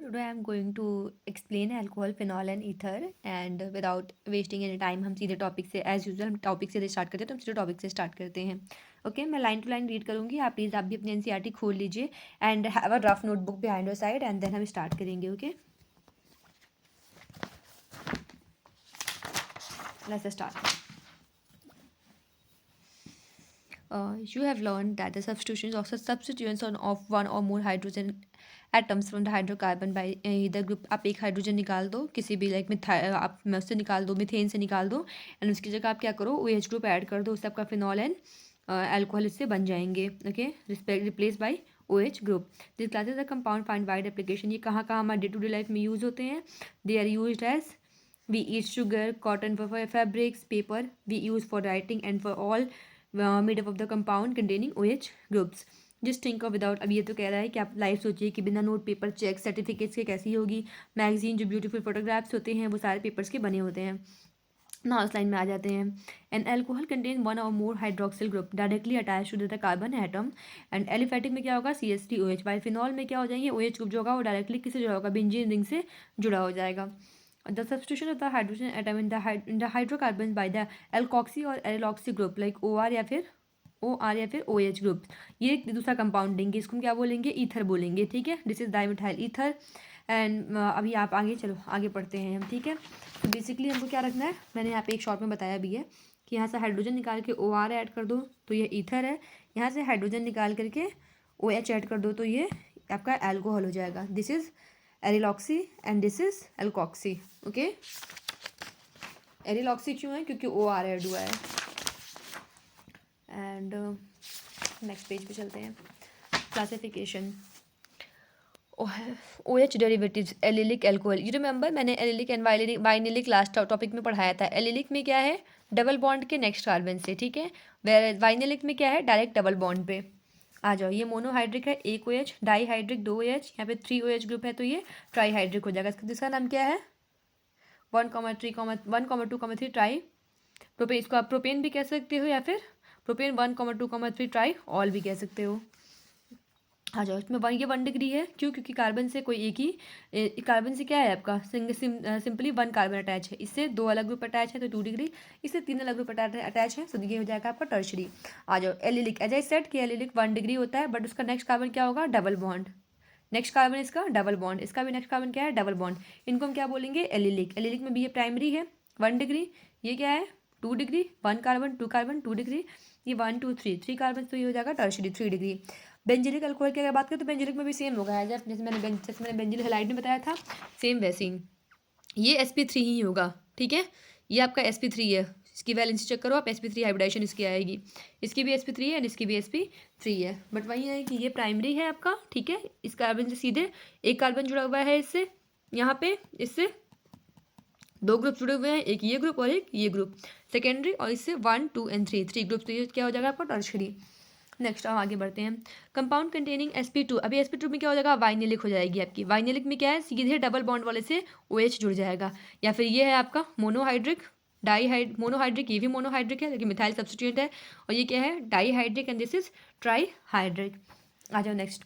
Today I'm going to explain alcohol, phenol and ether, and without wasting any time हम सीधे topic से as usual हम topic से start करते हैं, तो हम सीधे टॉपिक से स्टार्ट करते हैं. ओके, मैं लाइन टू लाइन रीड करूँगी. आप प्लीज़ आप भी अपनी एनसीईआरटी खोल लीजिए and have a rough notebook behind your side and then हम स्टार्ट करेंगे. Okay, let's start. You have learned that the substitutions of one or more hydrogen atoms from the hydrocarbon by either group. आप एक hydrogen निकाल दो किसी भी like आप में उससे निकाल दो, मिथेन से निकाल दो एंड उसकी जगह आप क्या करो, OH ग्रुप ऐड कर दो, उससे आपका फिनॉल एंड अल्कोहल इससे बन जाएंगे. Okay, replace by OH group. This classes a compound find wide application. ये कहाँ कहाँ हमारे डे टू डे लाइफ में यूज़ होते हैं. They are use as we eat sugar, cotton for fabrics, paper we use for writing and for all made up of the compound containing OH groups. Just think of without. अब ये तो कह रहा है कि आप लाइफ सोचिए कि बिना नोट पेपर चेक सर्टिफिकेट्स के कैसी होगी. मैगजीन जो ब्यूटीफुल फोटोग्राफ्स होते हैं वो सारे पेपर्स के बने होते हैं ना. उस लाइन में आ जाते हैं. एन एल्कोहल कंटेन वन और more hydroxyl group directly attach to the carbon atom. And aliphatic में क्या होगा, CH3OH. बाय फिनॉल में क्या हो जाएंगे, OH ग्रुप जो होगा वो डायरेक्टली किससे जुड़ा होगा, बेंजीन रिंग से जुड़ा हो जाएगा. The substitution of the hydrogen atom in the hydrocarbons by the alkoxy or alloxy group like OR या फिर OH ग्रुप. ये दूसरा कंपाउंड देंगे, इसको हम क्या बोलेंगे, ईथर बोलेंगे. ठीक है, this is dimethyl ether. And अभी आप आगे चलो, आगे पढ़ते हैं हम. ठीक है, तो बेसिकली हमको क्या रखना है, मैंने यहाँ पे एक शॉर्ट में बताया भी है कि यहाँ से हाइड्रोजन निकाल के OR ऐड कर दो तो ये ईथर है. यहाँ से हाइड्रोजन निकाल करके OH ऐड कर दो तो ये आपका एल्कोहल हो जाएगा. This is aryloxy and this is alkoxy. Okay, aryloxy क्यों है, क्योंकि OR ऐड हुआ है. एंड नेक्स्ट पेज पे चलते हैं. Classification. OH derivatives, allylic alcohol. You remember मैंने allylic and vinylic last topic में पढ़ाया था. एलिलिक में क्या है, डबल बॉन्ड के नेक्स्ट कार्बन से. ठीक है, वेयर वाइनिलिक में क्या है, डायरेक्ट डबल बॉन्ड पे. आ जाओ, ये मोनोहाइड्रिक है, एक OH, डाईहाइड्रिक 2 OH, यहाँ पे 3 OH ग्रुप है तो ये ट्राईहाइड्रिक हो जाएगा. जिसका नाम क्या है 1,2,3 ट्राई प्रोपेन. इसको आप प्रोपेन भी कह सकते हो या फिर प्रोपेन 1,2,3 ट्राई ऑल भी कह सकते हो. आ जाओ, इसमें ये 1 डिग्री है. क्यों, क्योंकि कार्बन से कोई एक ही कार्बन से क्या है आपका सिंपली 1 कार्बन अटैच है. इससे 2 अलग ग्रुप अटैच है तो 2 डिग्री. इससे 3 अलग ग्रुप अटैच है तो ये हो जाएगा आपका टर्शरी. आ जाओ, एलिलिक. एज आई सेड कि एलिलिक 1 डिग्री होता है बट उसका नेक्स्ट कार्बन क्या होगा, डबल बॉन्ड. नेक्स्ट कार्बन इसका डबल बॉन्ड, इसका भी नेक्स्ट कार्बन क्या है, डबल बॉन्ड. इनको हम क्या बोलेंगे, एलिलिक. एलिलिक में भी ये प्राइमरी है 1 डिग्री. ये क्या है 2 डिग्री, 1 कार्बन 2 कार्बन 2 डिग्री. ये 1 2 3 कार्बन तो ये हो जाएगा टर्शरी 3 डिग्री. बेंजिलिक अल्कोहल की अगर बात करें तो बेंजिलिक में भी सेम होगा है जैसे मैंने बेंजिल हैलाइड में बताया था, सेम वैसे ही ये sp3 ही होगा. ठीक है, ये आपका sp3 है. इसकी वैलेंसी चेक करो आप, sp3 हाइब्रिडाइजेशन इसकी आएगी. इसकी भी sp3 है एंड इसकी भी sp3 है. बट वही है कि ये प्राइमरी है आपका. ठीक है, इस कार्बन से सीधे एक कार्बन जुड़ा हुआ है इससे, यहाँ पे इससे 2 ग्रुप जुड़े हुए हैं, एक ये ग्रुप और एक ये ग्रुप सेकेंडरी, और इससे 1 2 एंड 3 ग्रुप. तो ये क्या हो जाएगा आपका टर्शरी. नेक्स्ट हम आगे बढ़ते हैं. Compound containing sp2. अभी sp2 में क्या हो जाएगा, वाइनिलिक हो जाएगी आपकी. वाइनिलिक में क्या है, सीधे डबल बॉन्ड वाले से OH जुड़ जाएगा. या फिर ये है आपका मोनोहाइड्रिक मोनोहाइड्रिक. ये भी मोनोहाइड्रिक है लेकिन मिथाइल सब्स्टिट्यूएंट है. और ये क्या है, dihydric and this is trihydric. आ जाओ next.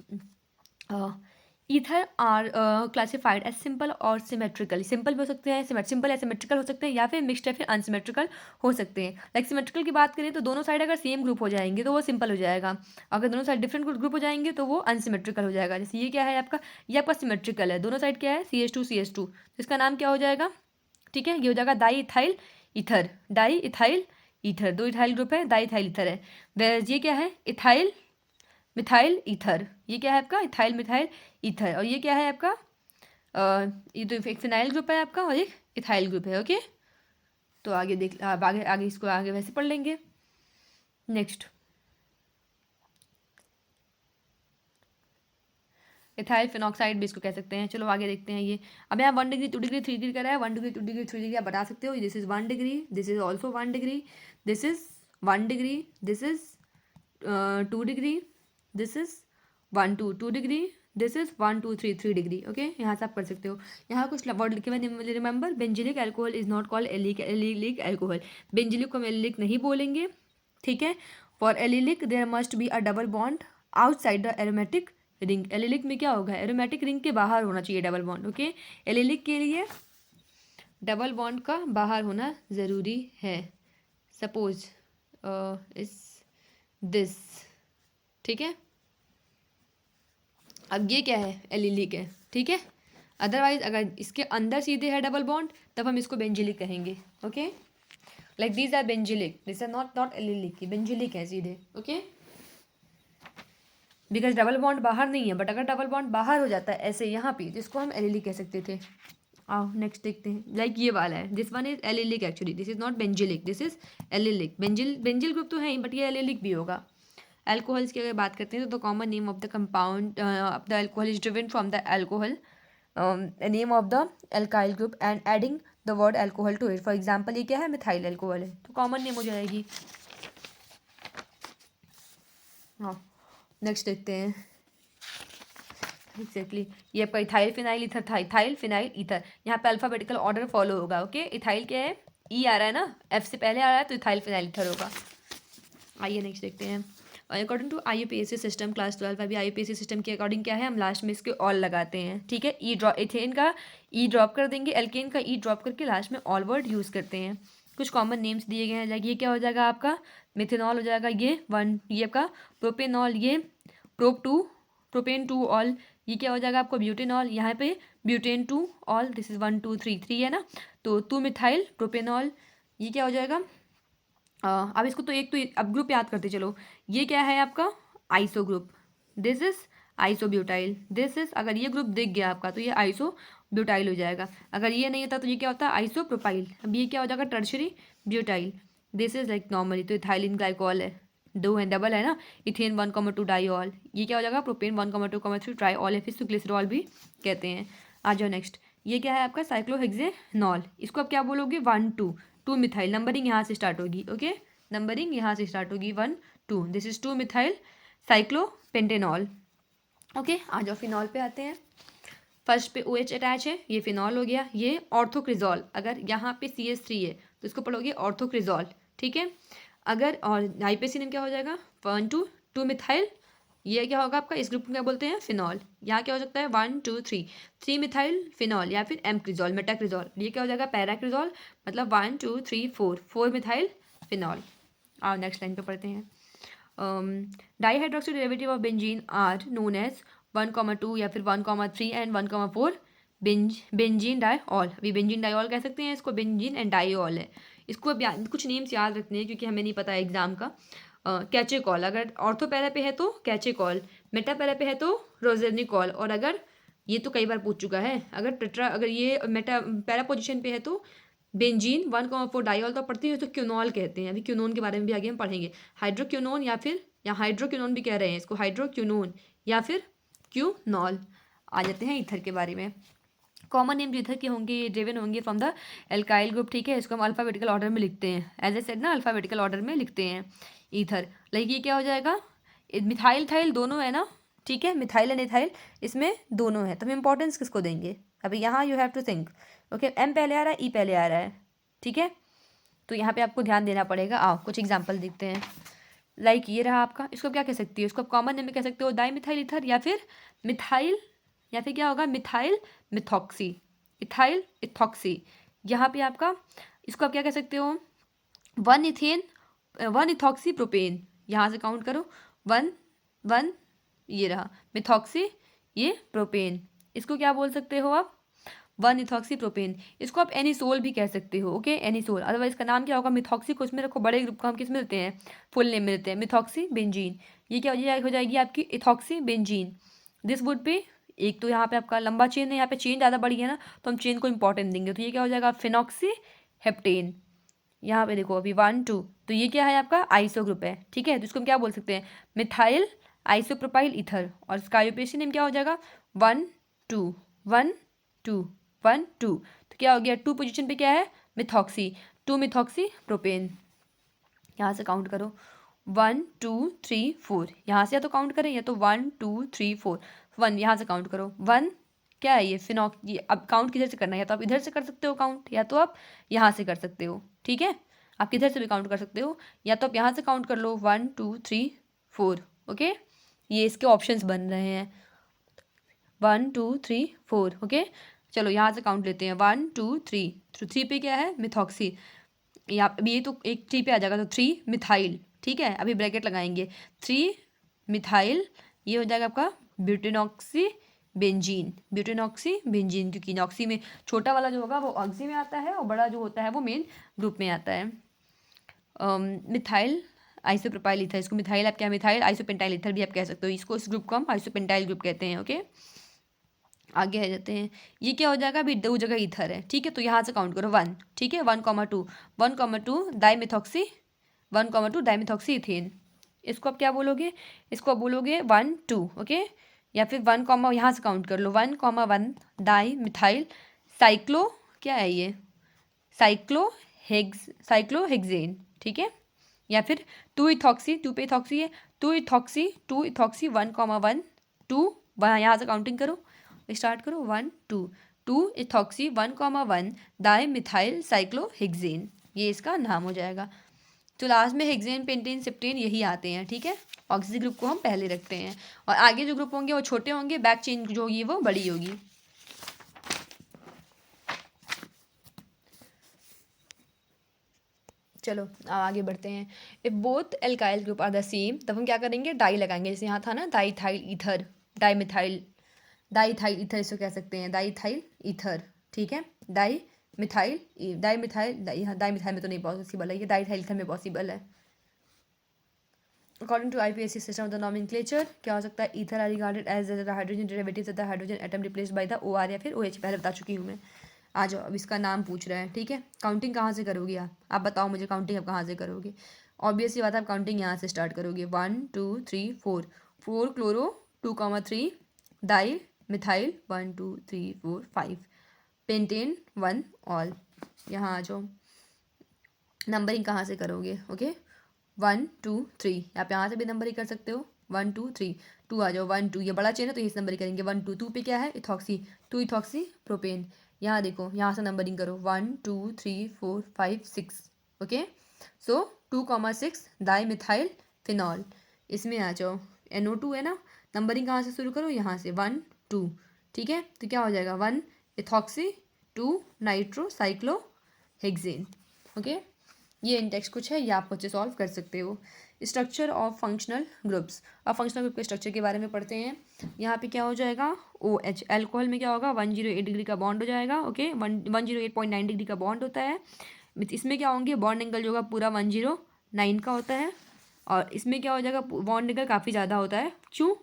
Ether are classified as simple और सिमेट्रिकल. सिंपल भी हो सकते हैं, सिंपल या सिमेट्रिकल हो सकते हैं, या फिर मिक्सड या फिर अनसिमेट्रिकल हो सकते हैं. लाइक सिमेट्रिकल की बात करें तो दोनों साइड अगर सेम ग्रुप हो जाएंगे तो वो सिंपल हो जाएगा. अगर दोनों साइड डिफरेंट ग्रुप हो जाएंगे तो वो अनसिमेट्रिकल हो जाएगा. जैसे ये क्या है आपका, ये आपका सिमेट्रिकल है. दोनों साइड क्या है, CH2 इसका नाम क्या हो जाएगा. ठीक है, ये हो जाएगा di ethyl ether. Di ethyl ether, 2 ethyl group है, डाई इथाइल ईथर है. वेयर ये क्या है, इथाइल मिथाइल ईथर. ये क्या है आपका, इथाइल मिथाइल ईथर. और ये क्या है आपका, ये तो एक फिनाइल ग्रुप है आपका और एक इथाइल ग्रुप है. ओके, तो आगे देख आप आगे आगे इसको आगे वैसे पढ़ लेंगे. नेक्स्ट, इथाइल फिनॉक्साइड भी इसको कह सकते हैं. चलो आगे देखते हैं. ये अब यहाँ 1 डिग्री 2 डिग्री 3 डिग्री का रहा है. 1 डिग्री 2 डिग्री 3 डिग्री आप बता सकते हो. This is 1 degree, this is also 1 degree, this is 1 degree, this is 2 degree, this is 1 2 degree, this is 1 2 3 degree. Okay, यहाँ से आप कर सकते हो. यहाँ कुछ वर्ड लिखे हुए remember, benzylic alcohol is not called allylic alcohol. Benzylic को हम एलिलिक नहीं बोलेंगे. ठीक है, for allylic there must be a double bond outside the aromatic ring. Allylic में क्या होगा, एरोमेटिक रिंग के बाहर होना चाहिए डबल बॉन्ड। ओके, एलिलिक के लिए डबल बॉन्ड का बाहर होना ज़रूरी है। सपोज इस दिस, ठीक है। अब ये क्या है, एलिलिक है, ठीक है। अदरवाइज अगर इसके अंदर सीधे है डबल बॉन्ड तब हम इसको बेंजिलिक कहेंगे। Okay, like these are benzylic, this are not allylic, benzylic है सीधे। ओके, बिकॉज डबल बॉन्ड बाहर नहीं है, बट अगर डबल बॉन्ड बाहर हो जाता है ऐसे यहाँ पे, जिसको हम एलिलिक कह सकते थे। आओ नेक्स्ट देखते हैं, लाइक ये वाला है, this one is allylic actually, this is not benzylic, this is allylic. Benzyl group तो है ही, बट ये एलिलिक भी होगा। अल्कोहल्स की अगर बात करते हैं तो the common name of the compound of the alcohol is driven from the alcohol name of the alkyl group and adding the word alcohol to it. For example ये क्या है, मिथाइल अल्कोहल है, तो कॉमन नेम हो जाएगी। हाँ next देखते हैं, एग्जैक्टली ये आपका इथाइल फिनाइल ईथर था, इथाइल फिनाइल ईथर। यहाँ पे अल्फाबेटिकल ऑर्डर फॉलो होगा। ओके, इथाइल क्या है, ई आ रहा है ना, एफ से पहले आ रहा है, तो इथाइल फिनाइल ईथर होगा। आइए नेक्स्ट देखते हैं, according to IUPAC system class 12, अभी IUPAC सिस्टम के अकॉर्डिंग क्या है, हम लास्ट में इसके ऑल लगाते हैं, ठीक है। ई ड्रॉप, इथेन का ई ड्रॉप कर देंगे, एल्केन का ई ड्रॉप करके लास्ट में ऑल वर्ड यूज़ करते हैं। कुछ कॉमन नेम्स दिए गए हैं, लाइक ये क्या हो जाएगा आपका, मिथेनॉल हो जाएगा, ये वन, ये आपका प्रोपेनॉल, ये प्रोपेन टू ऑल, ये क्या हो जाएगा आपको ब्यूटेनॉल, यहाँ पे butane two all, this is 1 2 3 3 है ना, तो 2 मिथाइल प्रोपेनॉल, ये क्या हो जाएगा। अब इसको तो एक तो अब ग्रुप याद करते चलो, ये क्या है आपका iso group, this is iso butyl, this is, अगर ये ग्रुप दिख गया आपका तो ये आइसो ब्यूटाइल हो जाएगा। अगर ये नहीं होता तो ये क्या होता है, आइसो प्रोपाइल। अब ये क्या हो जाएगा, tertiary butyl, this is like normally तो इथाइलिन ग्लाइकोल है, दो है, डबल है ना, इथेन 1,2 डाईऑल, ये क्या हो जाएगा, प्रोपेन 1,2,3 ट्राईऑल है, फिर इसको ग्लिसरॉल भी कहते हैं। आ जाओ नेक्स्ट, ये क्या है आपका साइक्लोहेक्सेनॉल, इसको आप क्या बोलोगे, 1 2 मिथाइल, नंबरिंग यहाँ से स्टार्ट होगी। ओके, नंबरिंग यहाँ से स्टार्ट होगी, 1 2, दिस इज 2 मिथाइल साइक्लोपेंटेनॉल। ओके, आ जाओ फिनॉल पे आते हैं। फर्स्ट पे OH अटैच है, ये फिनॉल हो गया। ये ऑर्थोक्रिजॉल, अगर यहाँ पे CH3 है तो इसको पढ़ोगे ऑर्थोक्रिजॉल, ठीक है। अगर और IUPAC नेम क्या हो जाएगा, 1 2 मिथाइल, ये क्या होगा आपका, इस ग्रुप में क्या बोलते हैं, फिनॉल। यहाँ क्या हो सकता है, 1 2 3 मिथाइल फिनॉल, या फिर एमक्रिजॉल, मेटाक्रिजॉल, ये क्या हो जाएगा, पैराक्रिजॉल, मतलब 1 2 3 4 मिथाइल फिनॉल। और नेक्स्ट लाइन पे पढ़ते हैं, dihydroxy derivative of benzene are known as 1,2 या फिर 1,3 एंड 1,4 बेंजीन डाईऑल। अभी बेंजीन डाईऑल कह सकते हैं इसको, बेंजीन एंड डाईऑल है। इसको अब कुछ नेम्स याद रखने हैं क्योंकि हमें नहीं पता है एग्जाम का। कैचेकॉल, अगर ऑर्थो पैरा पे है तो कैचेकॉल, मेटा पैरा पे है तो रोजेनिकॉल, और अगर ये तो कई बार पूछ चुका है, अगर टेट्रा, अगर ये मेटा पैरा पोजीशन पे है तो बेंजीन 1,4 डाईऑल तो पढ़ते हैं, तो क्यूनॉल कहते हैं। अभी क्यूनोन के बारे में भी आगे हम पढ़ेंगे, हाइड्रोक्यूनोन या फिर हाइड्रोक्यूनोन भी कह रहे हैं इसको, हाइड्रोक्यूनोन या फिर क्यूनॉल। आ जाते हैं ईथर के बारे में। कॉमन नेम जो ईथर के होंगे ये ड्रिवन होंगे फ्रॉम द एल्काइल ग्रुप, ठीक है। इसको हम अल्फाबेटिकल ऑर्डर में लिखते हैं, एज ए सेड ना, अल्फाबेटिकल ऑर्डर में लिखते हैं ईथर। लाइक ये क्या हो जाएगा, मिथाइल थाइल दोनों है ना, ठीक है, मिथाइल एंड इथाइल इसमें दोनों है, तो हम इंपॉर्टेंस किसको देंगे। अभी यहाँ you have to think, okay, M पहले आ रहा है, ई पहले आ रहा है, ठीक है, तो यहाँ पे आपको ध्यान देना पड़ेगा। आओ कुछ एग्जांपल देखते हैं, लाइक ये रहा आपका, इसको क्या कह सकती है, इसको आप कॉमन नेम में कह सकते हो डाई मिथाइल ईथर, या फिर मिथाइल, या फिर क्या होगा, मिथाइल मिथॉक्सी, इथाइल इथॉक्सी। यहाँ पे आपका इसको आप क्या कह सकते हो, 1 इथॉक्सी प्रोपेन, यहाँ से काउंट करो, 1 ये रहा मिथॉक्सी, ये प्रोपेन, इसको क्या बोल सकते हो आप, 1 इथॉक्सी प्रोपेन। इसको आप एनिसोल भी कह सकते हो, ओके, एनिसोल। अदरवाइज इसका नाम क्या होगा, मिथॉक्सी को इसमें रखो, बड़े ग्रुप को हम किस में लेते हैं, फुल नेम में लेते हैं, मिथॉक्सी बेंजीन। ये क्या हो जाएगी आपकी ethoxy benzene. This would B, एक तो यहाँ पे आपका लंबा चेन है, यहाँ पे चेन ज़्यादा बड़ी है ना, तो हम चेन को इंपॉर्टेंट देंगे, तो ये क्या हो जाएगा, फिनॉक्सी हेप्टेन। यहाँ पे देखो अभी 1 2, तो ये क्या है आपका आइसो ग्रुप है, ठीक है, तो इसको हम क्या बोल सकते हैं, मिथाइल आइसोप्रोपाइल ईथर। और इसका IUPAC नेम क्या हो जाएगा, 1 2 1 2 1 2, तो क्या हो गया, 2 पोजीशन पे क्या है, मिथॉक्सी, 2 मिथॉक्सी प्रोपेन। यहाँ से काउंट करो, 1 2 3 4, यहाँ से या तो काउंट करें, या तो 1 2 3 4 1, यहाँ से काउंट करो, 1 क्या है ये फिनॉक, ये अब काउंट किधर से करना है, या तो आप इधर से कर सकते हो काउंट, या तो आप यहाँ से कर सकते हो, ठीक है, आप किधर से भी काउंट कर सकते हो, या तो आप यहाँ से काउंट कर लो 1 2 3 4, ओके, ये इसके ऑप्शंस बन रहे हैं। 1 2 3 4। ओके, चलो यहाँ से काउंट लेते हैं 1 2 3। 3 पे क्या है, मिथॉक्सी। यहाँ अभी ये तो एक 3 पे आ जाएगा, तो 3 मिथाइल। ठीक है, अभी ब्रैकेट लगाएंगे, 3 मिथाइल, ये हो जाएगा आपका ब्यूटेनॉक्सी बेंजीन। ब्यूटेनॉक्सी बेंजीन, क्योंकि नॉक्सी में छोटा वाला जो होगा वो ऑक्सी में आता है और बड़ा जो होता है वो मेन ग्रुप में आता है। मिथाइल आइसोप्रोपाइल ईथर, इसको मिथाइल आप क्या, मिथाइल आइसोपेंटाइल ईथर भी आप कह सकते हो, इसको इस ग्रुप को हम आइसोपेंटाइल ग्रुप कहते हैं। ओके, आगे आ जाते हैं। ये क्या हो जाएगा, अभी दो जगह ईथर है। ठीक है, तो यहाँ से काउंट करो 1। ठीक है, 1,2 1,2 डाईमिथॉक्सी, 1,2 डाईमिथॉक्सी इथेन। इसको आप क्या बोलोगे, इसको आप बोलोगे 1 2। ओके, या फिर 1, यहाँ से काउंट कर लो 1,1 डाई मिथाइल साइक्लो, क्या है ये, साइक्लोहेक्सेन। ठीक है, या फिर 2 इथॉक्सी, 2 पे इथॉक्सी है, 2 इथॉक्सी 1,1 2, वहाँ यहाँ से काउंटिंग करो, स्टार्ट करो 1 2 2 इथॉक्सी 1,1 डाई मिथाइल साइक्लोहेक्सेन, ये इसका नाम हो जाएगा। तो लास्ट में हेक्सेन, पेंटेन, सिप्टेन यही आते हैं। ठीक है, ऑक्सी ग्रुप को हम पहले रखते हैं और आगे जो ग्रुप होंगे वो छोटे होंगे, बैक चेन जो होगी वो बड़ी होगी। चलो अब आगे बढ़ते हैं। If both alkyl group are the same, तब हम क्या करेंगे, डाई लगाएंगे। जैसे यहाँ था ना diethyl ether, dimethyl, diethyl ether इसको कह सकते हैं, डाईथाइल ईथर। ठीक है, डाईमिथाइल, यहाँ डाईमिथाइल में तो नहीं पॉसिबल है, ये डाईथाइल ईथर में पॉसिबल है। According to IPSC system of the nomenclature, क्या हो सकता है, ether are regarded as the hydrogen derivative of the hydrogen atom replaced by the OR या फिर OH, पहले बता चुकी हूँ मैं। आ जाओ, अब इसका नाम पूछ रहा है। ठीक है, काउंटिंग कहाँ से करोगे आप बताओ मुझे, काउंटिंग आप कहाँ से करोगे। ऑब्वियसली बात है, आप काउंटिंग यहाँ से स्टार्ट करोगे 1 2 3 4, 4 chloro 2,3 di methyl 1 2 3 4 5, pentane 1 all. यहाँ आ जाओ, नंबरिंग कहाँ से करोगे। ओके, 1 2 3, आप यहाँ से भी नंबरिंग कर सकते हो, 1 2 3 2 आ जाओ, 1 2, ये बड़ा चेन है तो इस नंबरिंग करेंगे 1 2 2 पे क्या है, इथॉक्सी, 2 इथॉक्सी प्रोपेन। यहाँ देखो, यहाँ से नंबरिंग करो 1 2 3 4 5 6। ओके, सो 2,6 डाई मिथाइल फिनॉल, इसमें आ जाओ, NO2 है ना, नंबरिंग कहाँ से शुरू करो, यहाँ से 1 2। ठीक है, तो क्या हो जाएगा 1 ethoxy 2 nitro cyclo hexane. Okay, ये इंडेक्स कुछ है, ये आप बच्चे सॉल्व कर सकते हो। स्ट्रक्चर ऑफ फंक्शनल ग्रुप्स, अब फंक्शनल ग्रुप के स्ट्रक्चर के बारे में पढ़ते हैं। यहाँ पे क्या हो जाएगा, OH, अल्कोहल में क्या होगा, 108 डिग्री का बॉन्ड हो जाएगा। ओके, 108.9 डिग्री का बॉन्ड होता है। इसमें क्या होंगे, बॉन्ड एंगल जो होगा पूरा 109 का होता है, और इसमें क्या हो जाएगा, बॉन्ड एंगल काफ़ी ज़्यादा होता है। क्यों,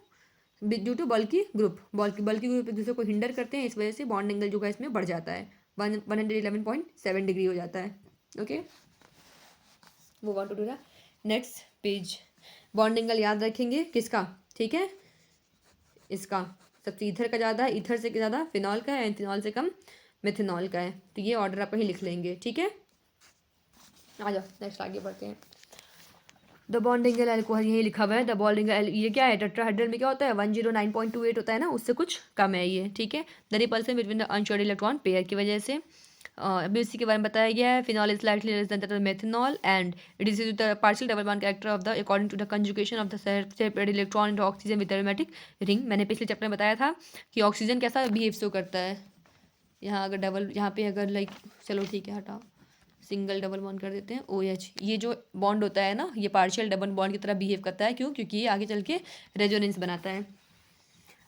ड्यू टू बल्कि ग्रुप, बल्कि ग्रुप एक दूसरे को हिंडर करते हैं, इस वजह से बॉन्ड एंगल जो है इसमें बढ़ जाता है, 111.7 डिग्री हो जाता है। Okay, move on to the next page. Bond angle याद रखेंगे किसका, ठीक है, इसका सबसे ईथर का ज़्यादा है, ईथर से ज़्यादा फिनॉल का है, फिनॉल से कम मिथेनॉल का है। तो ये ऑर्डर आप कहीं लिख लेंगे। ठीक है, आ जाओ नेक्स्ट आगे बढ़ते हैं। द बॉन्ड एंगल अल्कोहल यही लिखा हुआ है, द बॉन्ड एंगल, ये क्या है, टेट्राहेड्रल में क्या होता है, 109.28 होता है ना, उससे कुछ कम है ये। ठीक है, the repulsion between the unshared electron pair की वजह से। अभी उसी के बारे में बताया गया है, phenol is slightly less than that of methanol and it is the partial double bond character of the according to the conjugation of the separate electron into oxygen with aromatic ring. मैंने पिछले chapter में बताया था कि oxygen कैसा behave show करता है। यहाँ अगर डबल, यहाँ पे अगर लाइक, चलो ठीक है हटाओ, सिंगल डबल बॉन्ड कर देते हैं, OH, ये जो बॉन्ड होता है ना, ये पार्शियल डबल बॉन्ड की तरह बिहेव करता है। क्यों, क्योंकि ये आगे चल के रेजोनेंस बनाता है।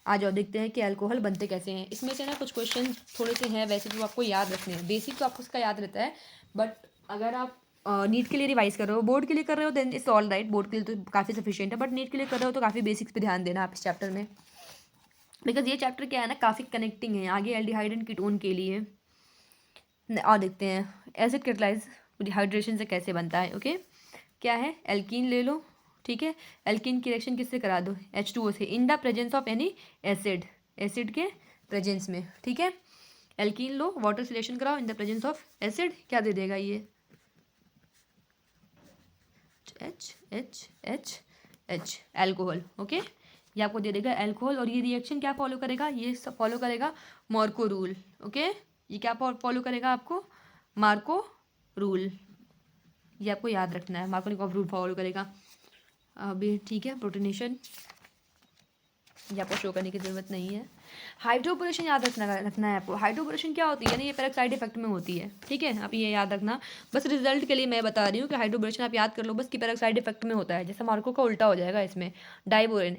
आ जाओ देखते हैं कि अल्कोहल बनते कैसे हैं। इसमें से ना कुछ क्वेश्चन थोड़े से हैं, वैसे तो आपको याद रखने हैं, बेसिक तो आपको उसका याद रहता है, बट अगर आप नीट के लिए रिवाइज कर रहे हो, बोर्ड के लिए कर रहे हो, then it's all right, board के लिए तो काफ़ी सफिशिएंट है, बट नीट के लिए कर रहे हो तो काफ़ी बेसिक्स पे ध्यान देना आप इस चैप्टर में, बिकॉज ये चैप्टर क्या है ना, काफ़ी कनेक्टिंग है आगे एल्डिहाइड एंड कीटोन के लिए। और देखते हैं एसिड कैटालाइज डिहाइड्रेशन से कैसे बनता है। ओके, क्या है, एल्कीन ले लो। ठीक है, एल्कीन की रिएक्शन किससे करा दो, H2O से, in the presence of any acid, acid के प्रेजेंस में। ठीक है, एल्कीन लो, वाटर से रिएक्शन कराओ in the presence of acid, क्या दे देगा ये, H एल्कोहल। ओके, ये आपको दे देगा एल्कोहल, और ये रिएक्शन क्या फॉलो करेगा, ये सब फॉलो करेगा मार्को रूल। ओके, ये क्या फॉलो करेगा आपको, मार्को रूल, ये आपको याद रखना है, मार्को रूल फॉलो करेगा। अभी ठीक है, प्रोटोनेशन, ये आपको शो करने की ज़रूरत नहीं है। हाइड्रोबोरेशन याद रखना है आपको। हाइड्रोबोरेशन क्या होती है, यानी ये पेरोक्साइड इफेक्ट में होती है, ठीक है। आप ये याद रखना, बस रिजल्ट के लिए मैं बता रही हूँ कि हाइड्रोबोरेशन आप याद कर लो बस कि पेरोक्साइड इफेक्ट में होता है। जैसे मार्को का उल्टा हो जाएगा इसमें, डाइबोरेन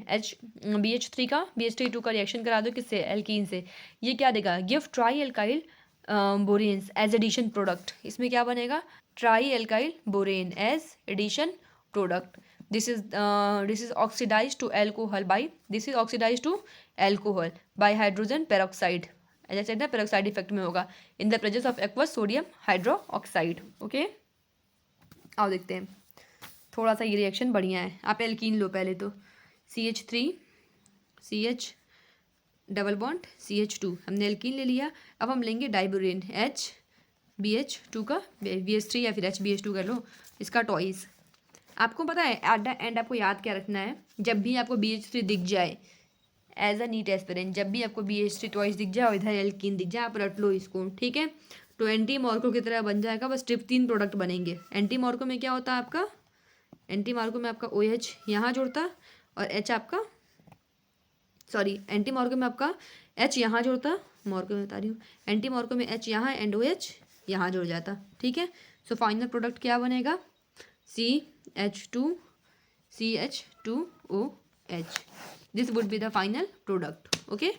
BH3 का BH3 का रिएक्शन करा दो किससे, एल्कीन से, ये क्या देगा, give tri alkyl boranes as addition product. इसमें क्या बनेगा, tri alkyl borane as addition product. this is oxidized to alcohol by hydrogen peroxide। ऐसा चलता है, पेरोक्साइड इफेक्ट में होगा in the presence of aqueous sodium hydroxide. Okay, आओ देखते हैं, थोड़ा सा ये रिएक्शन बढ़िया है। आप एल्कीन लो पहले तो, CH3 CH double bond CH2, हमने एल्कीन ले लिया। अब हम लेंगे डाइबोरेन BH2 का BH3 या फिर HBH2 कर लो, इसका टॉइस। आपको पता है एट द एंड आपको याद क्या रखना है, जब भी आपको BH3 दिख जाए एज अ नीट एस्पिरेंट, जब भी आपको BH3 टॉइस दिख जाए और इधर एल्कीन दिख जाए, आप रट लो इसको, ठीक है। तो एंटी मॉर्को की तरह बन जाएगा, बस ट्रिप 3 प्रोडक्ट बनेंगे। एंटी मॉर्को में क्या होता है आपका, एंटी मॉर्को में आपका OH यहाँ जुड़ता और H आपका, सॉरी एंटी मॉर्को में आपका H यहाँ जुड़ता, मॉर्को में बता रही हूँ, एंटी मॉर्को में H यहाँ एंड OH यहाँ जुड़ जाता, ठीक है। सो फाइनल प्रोडक्ट क्या बनेगा, CH2OH। This would be the final product. Okay,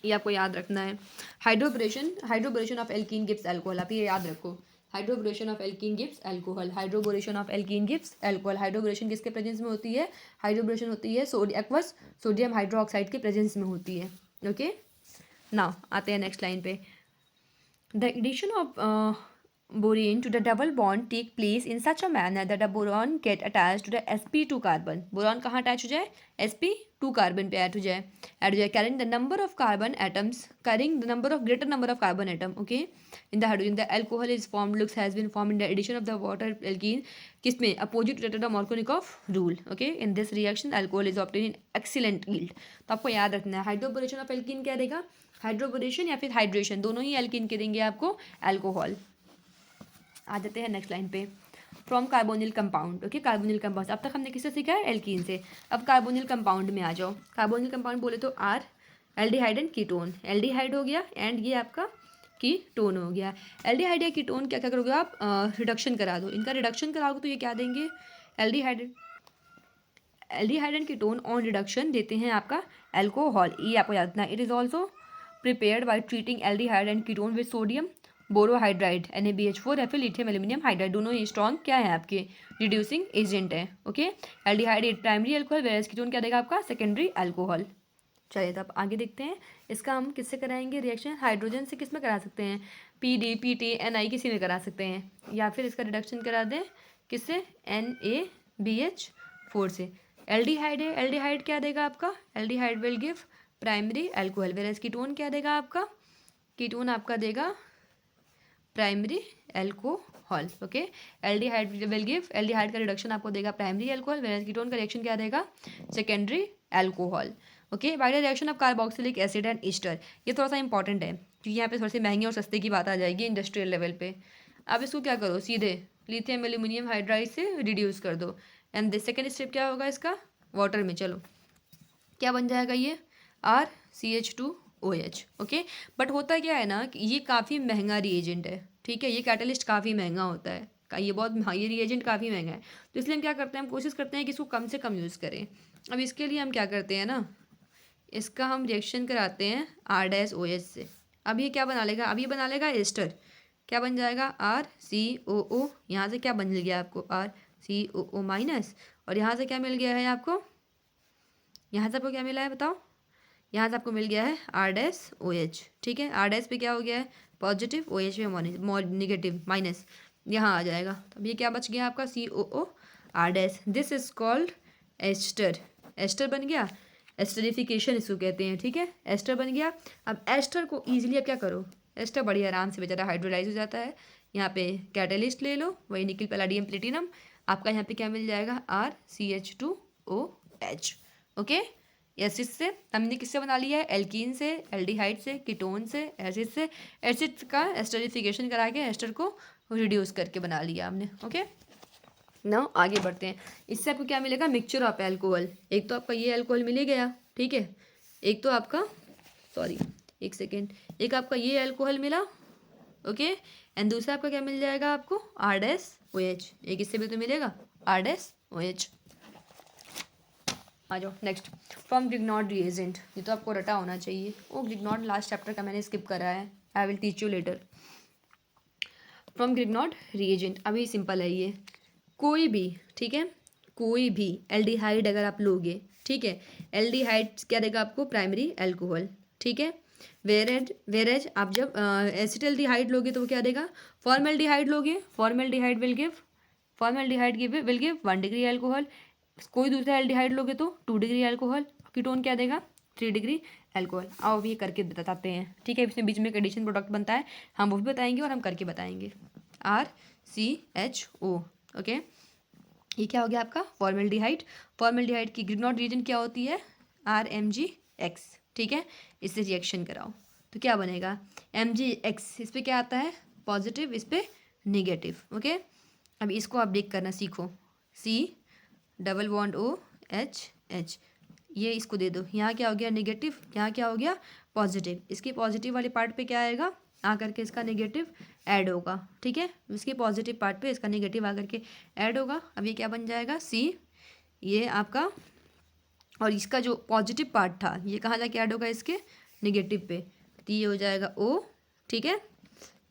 ये आपको याद रखना है। Hydroboration of alkene gives alcohol, आप ये याद रखो, hydroboration of alkene gives alcohol, hydroboration of alkene gives alcohol. Hydroboration किसके प्रेजेंस में होती है, हाइड्रोबोरेशन होती है एक्वस सोडियम हाइड्रोक्साइड के प्रेजेंस में होती है। ओके, नाउ आते हैं नेक्स्ट लाइन पे। The addition of borane to the double bond take place in such a manner that the boron get attached to the sp2 carbon। Boron कहाँ attach हो जाए, sp2 कार्बन पे add हो जाए, carrying the number of carbon atoms, carrying the greater number of carbon atom, okay, in the hydrogen। the alcohol is formed, has been formed in the addition of the water alkene, किसमें, opposite to the Markovnikov rule। okay, in this reaction alcohol is obtained in excellent yield। तो आपको याद रखना है, hydroboration of alkene क्या देगा, hydroboration या फिर हाइड्रेशन, दोनों ही एल्कीन के देंगे आपको अल्कोहल। आ जाते हैं नेक्स्ट लाइन पे, from carbonyl compound. Okay, carbonyl compound अब तक हमने किससे सीखा है, एल्कीन से। अब कार्बोनिल कंपाउंड में आ जाओ। कार्बोनिल कंपाउंड बोले तो are, aldehyde and ketone. Aldehyde हो गया एंड ये आपका कीटोन हो गया। एल्डिहाइड या कीटोन क्या क्या करोगे आप, रिडक्शन करा दो, इनका रिडक्शन कराओगे तो ये क्या देंगे, aldehyde and ketone on reduction देते हैं आपका एल्कोहल। ये आपको याद रखना। It is also prepared by treating aldehyde and ketone with sodium borohydride NaBH4 या फिर लिथियम एल्यूमिनियम हाइड्राइड, दोनों ही स्ट्रॉन्ग क्या है आपके, रिड्यूसिंग एजेंट है। Okay, aldehyde primary alcohol, versus ketone क्या देगा आपका, सेकेंडरी अल्कोहल। चलिए तब आगे देखते हैं, इसका हम किससे कराएंगे रिएक्शन, हाइड्रोजन से किस में करा सकते हैं, PD PT NI किसी में करा सकते हैं, या फिर इसका रिडक्शन करा दें किससे, NaBH4 से। एल्डिहाइड है, एल्डिहाइड क्या देगा आपका, aldehyde will give primary alcohol, versus ketone क्या देगा आपका, कीटोन आपका देगा primary alcohol. Okay, aldehyde will give, aldehyde का रिडक्शन आपको देगा प्राइमरी एल्कोहल, वेरस कीटोन का रिएक्शन क्या देगा, secondary alcohol. Okay, by the reaction of carboxylic acid and ester. ये थोड़ा सा इंपॉर्टेंट है क्योंकि यहाँ पे थोड़ी सी महंगी और सस्ते की बात आ जाएगी इंडस्ट्रियल लेवल पे। अब इसको क्या करो, सीधे लिथियम एल्यूमिनियम हाइड्राइड से रिड्यूस कर दो एंड द सेकेंड स्टेप क्या होगा इसका, वाटर में। चलो क्या बन जाएगा ये, RCH2OH। ओके, बट होता क्या है ना कि ये काफ़ी महंगा रिएजेंट है, ठीक है, ये कैटलिस्ट काफ़ी महंगा होता है, ये बहुत ये रिएजेंट काफ़ी महंगा है, तो इसलिए हम क्या करते हैं, हम कोशिश करते हैं कि इसको कम से कम यूज़ करें। अब इसके लिए हम क्या करते हैं ना, इसका हम रिएक्शन कराते हैं R-OH से। अब ये क्या बना लेगा, अब ये बना लेगा एस्टर, क्या बन जाएगा, RCOO, यहाँ से क्या बन गया आपको, RCOO माइनस, और यहाँ से क्या मिल गया है आपको, यहाँ से आपको क्या मिला है बताओ, यहाँ से आपको मिल गया है R-OH, ठीक है। R- पे क्या हो गया है पॉजिटिव, OH पे निगेटिव माइनस, यहाँ आ जाएगा। तो अब ये क्या बच गया आपका COO R-। This is called ester, ester बन गया, एस्टरिफिकेशन इसको कहते हैं, ठीक है, एस्टर बन गया। अब एस्टर को ईजिली अब क्या करो, एस्टर बड़ी आराम से बेचारा हाइड्रोलाइज हो जाता है। यहाँ पे कैटलिस्ट ले लो, वही निकल पैलाडियम प्लेटिनम, आपका यहाँ पे क्या मिल जाएगा, RCH2OH। ओके, एसिड से हमने किससे बना लिया है, एल्कीन से, एल्डिहाइड से, कीटोन से, एसिड से, एसिड का एस्टरिफिकेशन करा के एस्टर को रिड्यूस करके बना लिया हमने। ओके, ना आगे बढ़ते हैं। इससे आपको क्या मिलेगा, मिक्सचर ऑफ एल्कोहल। एक तो आपका ये एल्कोहल मिल गया, ठीक है, एक तो आपका सॉरी एक सेकेंड, एक आपका ये एल्कोहल मिला, ओके, एंड दूसरा आपका क्या मिल जाएगा आपको, R-OH, एक इससे भी तो मिलेगा R-OH। आ जाओ नेक्स्ट, फ्रॉम ग्रिग्नॉड रिएजेंट, ये तो आपको रटा होना चाहिए। ओ ग्रिग्नॉड लास्ट चैप्टर का मैंने स्किप करा है, I will teach you later. From Grignard reagent, अभी सिंपल है ये, कोई भी, ठीक है, कोई भी एल्डिहाइड अगर आप लोगे, ठीक है, एल्डिहाइड क्या देगा आपको, प्राइमरी एल्कोहल, ठीक है, वेरेज आप जब एसिटल्डिहाइड लोगे तो वो क्या देगा, फॉर्मेल्डिहाइड लोगे, formaldehyde will give 1 degree alcohol, कोई दूसरा एल्डिहाइड लोगे तो 2 डिग्री एल्कोहल, कीटोन क्या देगा 3 डिग्री एल्कोहल। आओ अभी ये करके बताते हैं, ठीक है, इसमें बीच में एक एडिशन प्रोडक्ट बनता है, हम वो भी बताएंगे और हम करके बताएंगे। RCHO, ओके, ये क्या हो गया आपका फॉर्मेल्डिहाइड। फॉर्मेल्डिहाइड की ग्रिग्नॉड रिएजेंट क्या होती है, RMgX, ठीक है, इससे रिएक्शन कराओ तो क्या बनेगा MgX, इस पर क्या आता है पॉजिटिव, इस पर निगेटिव, ओके। अब इसको आप ब्रेक करना सीखो, C=OH, ये इसको दे दो, यहाँ क्या हो गया नेगेटिव, यहाँ क्या हो गया पॉजिटिव, इसके पॉजिटिव वाले पार्ट पे क्या आएगा, आकर के इसका नेगेटिव ऐड होगा, ठीक है, इसके पॉजिटिव पार्ट पे इसका नेगेटिव आकर के ऐड होगा। अब ये क्या बन जाएगा C, ये आपका, और इसका जो पॉजिटिव पार्ट था ये कहाँ जाके ऐड होगा, इसके नेगेटिव पे, तो ये हो जाएगा O, ठीक है,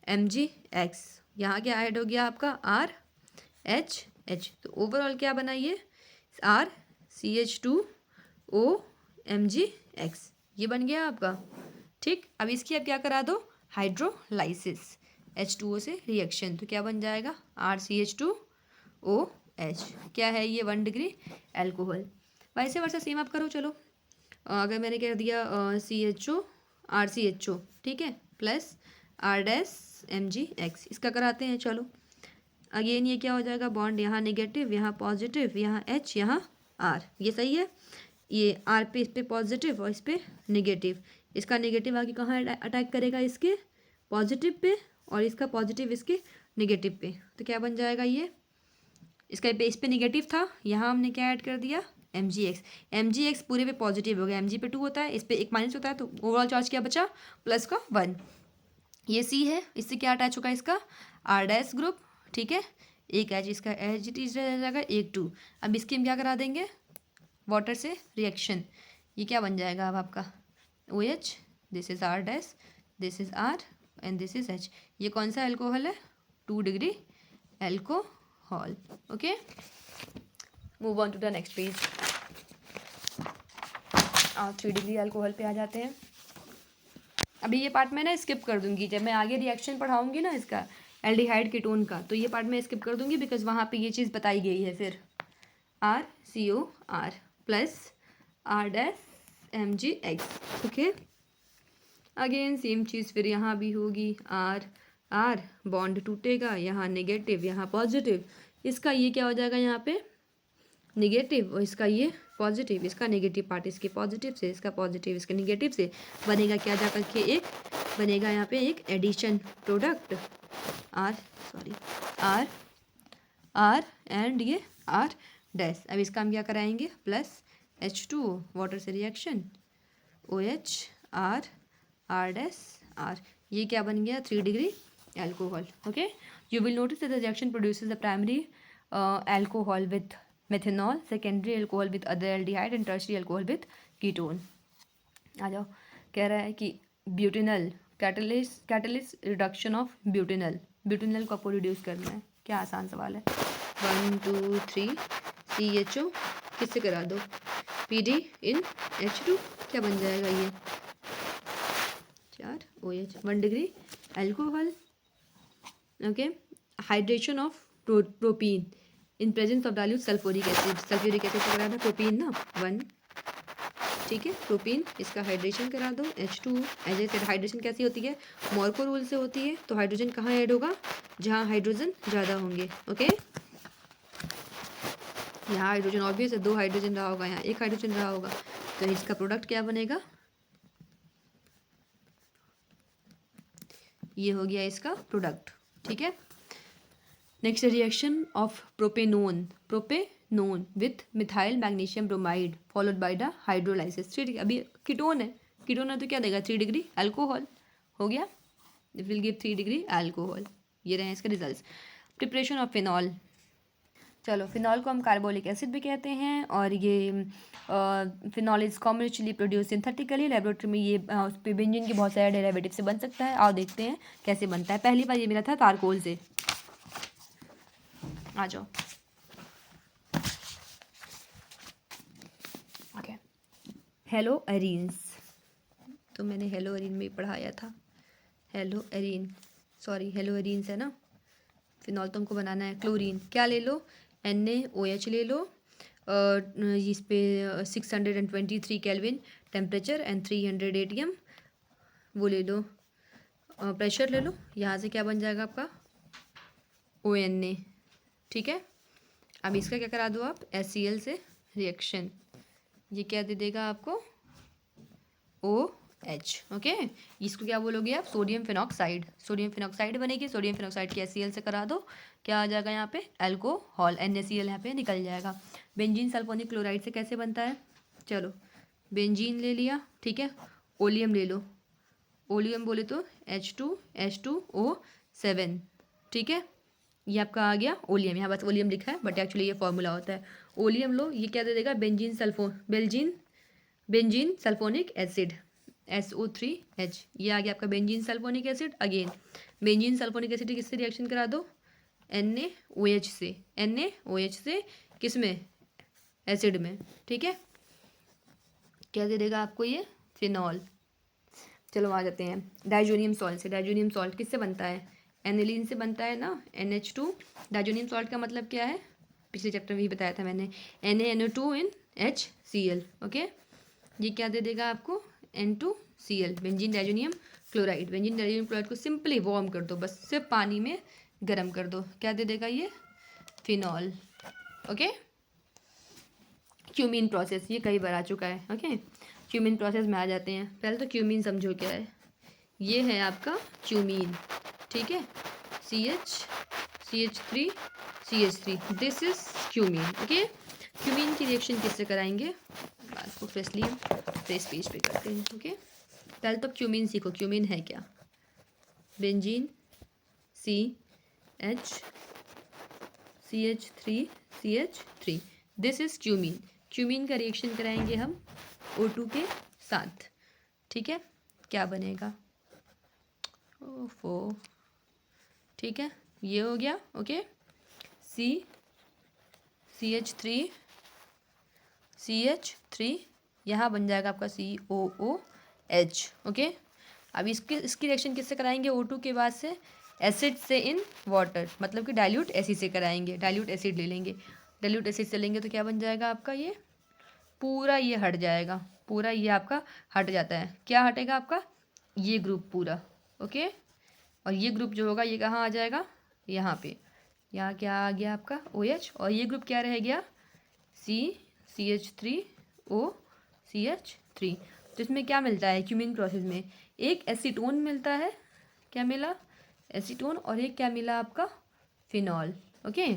MgX, यहाँ क्या ऐड हो गया आपका RHH, तो ओवरऑल क्या बना ये RCH2OMgX, ये बन गया आपका, ठीक। अब इसकी अब क्या करा दो, हाइड्रोलाइसिस, H2O से रिएक्शन, तो क्या बन जाएगा RCH2OH, क्या है ये 1 डिग्री एल्कोहल। वैसे वैसा सेम आप करो, चलो अगर मैंने कह दिया CHO RCHO, ठीक है, प्लस R-MgX, इसका कराते हैं, चलो अगेन ये क्या हो जाएगा, बॉन्ड यहाँ नेगेटिव, यहाँ पॉजिटिव, यहाँ H, यहाँ R, ये सही है, ये R पे, इस पे पॉजिटिव और इस पे नेगेटिव, इसका नेगेटिव आगे कहाँ अटैक करेगा, इसके पॉजिटिव पे, और इसका पॉजिटिव इसके नेगेटिव पे, तो क्या बन जाएगा ये, इसका इस पे नेगेटिव था, यहाँ हमने क्या ऐड कर दिया Mgx पूरे पे पॉजिटिव हो गया, Mg पे 2 होता है, इस पे 1 माइनस होता है, तो ओवरऑल चार्ज क्या बचा प्लस का 1, ये C है, इससे क्या अटैच होगा इसका R- ग्रुप, ठीक है, एक H, इसका H रह जाएगा, एक 2, अब इसकी हम क्या करा देंगे वाटर से रिएक्शन, ये क्या बन जाएगा अब आपका OH, this is R-, this is R and this is H, ये कौन सा एल्कोहल है 2 degree alcohol, okay. Move on to the next page, 3 degree alcohol पे आ जाते हैं। अभी ये पार्ट मैं ना स्किप कर दूंगी, जब मैं आगे रिएक्शन पढ़ाऊंगी ना इसका एल्डिहाइड कीटोन का, तो ये पार्ट मैं स्किप कर दूंगी, बिकॉज वहाँ पे ये चीज़ बताई गई है। फिर RCOR plus R-MgX, okay, again same चीज़ फिर यहाँ भी होगी, R बॉन्ड टूटेगा, यहाँ नेगेटिव, यहाँ पॉजिटिव, इसका ये क्या हो जाएगा यहाँ पे नेगेटिव, और इसका ये पॉजिटिव, इसका नेगेटिव पार्ट इसके पॉजिटिव से, इसका पॉजिटिव इसके नेगेटिव से, बनेगा क्या जा करके एक, बनेगा यहाँ पे एक एडिशन प्रोडक्ट R एंड ये R-। अब इसका हम क्या कराएंगे प्लस H2O वाटर से रिएक्शन OH R, ये क्या बन गया 3 degree alcohol, okay. You will notice that the reaction produces the primary alcohol with methanol, secondary alcohol with other aldehyde and tertiary alcohol with ketone। आ जाओ, कह रहा है कि butanal catalyst reduction of butanal को आपको रिड्यूस करना है, क्या आसान सवाल है। 1 2 3 CHO किससे करा दो PD in H2, क्या बन जाएगा ये 4 OH 1 degree alcohol, okay. Hydration of propene in presence of dilute sulphuric acid से करा दो प्रोपीन ना 1, ठीक है, प्रोपीन इसका हाइड्रेशन करा दो H2। As a said hydration कैसी होती है मॉर्को रूल से होती है, तो हाइड्रोजन कहाँ ऐड होगा जहाँ हाइड्रोजन ज़्यादा होंगे, ओके। यहाँ हाइड्रोजन ऑब्वियस है, 2 हाइड्रोजन रहा होगा, यहाँ 1 हाइड्रोजन रहा होगा, तो इसका प्रोडक्ट क्या बनेगा, ये हो गया इसका प्रोडक्ट, ठीक है। Next reaction of propanone with methyl magnesium bromide followed by the hydrolysis. 3 degree, अभी कीटोन है तो क्या देगा 3 डिग्री अल्कोहल हो गया, it will give 3 degree alcohol. ये रहे इसके रिजल्ट्स। प्रिपरेशन ऑफ फिनॉल, चलो फिनॉल को हम कार्बोलिक एसिड भी कहते हैं और ये phenol is commercially produce synthetically. Laboratory में ये उस पे बेंजीन के बहुत सारे डेरिवेटिव से बन सकता है। आओ देखते हैं कैसे बनता है। पहली बार ये मिला था तारकोल से। आ जाओ। ओके, हेलो एरीन्स, तो मैंने हेलो एरीन में पढ़ाया था। हेलो एरीन्स है ना। फिनॉल तो हमको बनाना है। क्लोरीन क्या ले लो, NaOH ले लो, इस पे 623 केल्विन टेम्परेचर एंड 300 ATM वो ले लो। प्रेशर ले लो, यहाँ से क्या बन जाएगा आपका ONA। ठीक है, अब इसका क्या करा दो आप HCl से रिएक्शन, ये क्या दे देगा आपको OH। ओके, इसको क्या बोलोगे आप सोडियम फिनॉक्साइड बनेगी। सोडियम फिनॉक्साइड की HCl से करा दो, क्या आ जाएगा यहाँ पे अल्कोहल, NaCl यहाँ पे निकल जाएगा। बेंजीन सल्फोनिक क्लोराइड से कैसे बनता है, चलो बेंजीन ले लिया, ठीक है। ओलियम ले लो, ओलियम बोले तो H2O7, ठीक है। ये आपका आ गया ओलियम, यहाँ बस ओलियम लिखा है बट एक्चुअली ये फॉर्मूला होता है। ओलियम लो, ये क्या दे देगा बेंजीन सल्फोनिक एसिड SO3H, ये आ गया आपका benzene sulphonic acid. Again benzene sulphonic acid किससे रिएक्शन करा दो NaOH से किस में एसिड में, ठीक है। क्या दे देगा आपको ये फिनॉल। चलो आ जाते हैं डाइजोनियम सॉल्ट से। डाइजोनियम सॉल्ट किससे बनता है, एनिलीन से बनता है ना, NH2। डाइजोनियम सॉल्ट का मतलब क्या है, पिछले चैप्टर में ही बताया था मैंने, NaNO2 इन HCl। ओके, ये क्या दे देगा आपको N2Cl, benzene diazonium chloride. Benzene diazonium chloride को सिंपली वार्म कर दो, बस सिर्फ पानी में गर्म कर दो, क्या दे देगा ये फिनॉल। ओके, क्यूमीन प्रोसेस, ये कई बार आ चुका है। ओके, क्यूमीन प्रोसेस में आ जाते हैं। पहले तो क्यूमीन समझो क्या है, ये है आपका क्यूमीन, ठीक है। CH3 this is cumene. Okay, cumene की रिएक्शन किससे कराएंगे, बात को फ्रेश पेज पे करते हैं। ओके, पहले तो क्यूमीन सीखो, क्यूमीन है क्या, benzene CH3 this is cumene. Cumene का रिएक्शन कराएंगे हम O2 के साथ, ठीक है। क्या बनेगा, ओफो, ठीक है, ये हो गया। ओके, CH3 यहाँ बन जाएगा आपका COOH। ओके, अब इसकी रिएक्शन किससे कराएंगे O2 के बाद से, एसिड से इन वाटर, मतलब कि डाइल्यूट एसिड से कराएंगे। डाइल्यूट एसिड ले लेंगे, डाइल्यूट एसिड से लेंगे तो क्या बन जाएगा आपका ये पूरा, ये हट जाएगा, पूरा ये आपका हट जाता है। क्या हटेगा आपका ये ग्रुप पूरा। ओके, और ये ग्रुप जो होगा ये कहाँ आ जाएगा, यहाँ पे, यहाँ क्या आ गया आपका OH, और ये ग्रुप क्या रह गया CH3O तो इसमें क्या मिलता है क्यूमीन प्रोसेस में, एक एसीटोन मिलता है, क्या मिला एसीटोन, और एक क्या मिला आपका फिनॉल। ओके,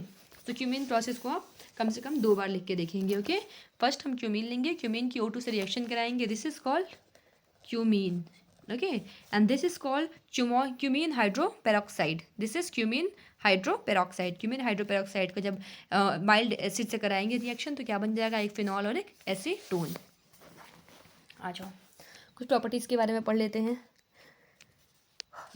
तो क्यूमीन प्रोसेस को आप कम से कम 2 बार लिख के देखेंगे। ओके, फर्स्ट हम क्यूमीन लेंगे, क्यूमीन की O2 से रिएक्शन कराएंगे, this is called cumene. Okay, and this is called cumene hydroperoxide. This is cumene hydroperoxide. Cumene hydroperoxide को जब माइल्ड एसिड से कराएंगे रिएक्शन तो क्या बन जाएगा, एक फिनॉल और एक एसीटोन। आ जाओ, कुछ प्रॉपर्टीज़ के बारे में पढ़ लेते हैं।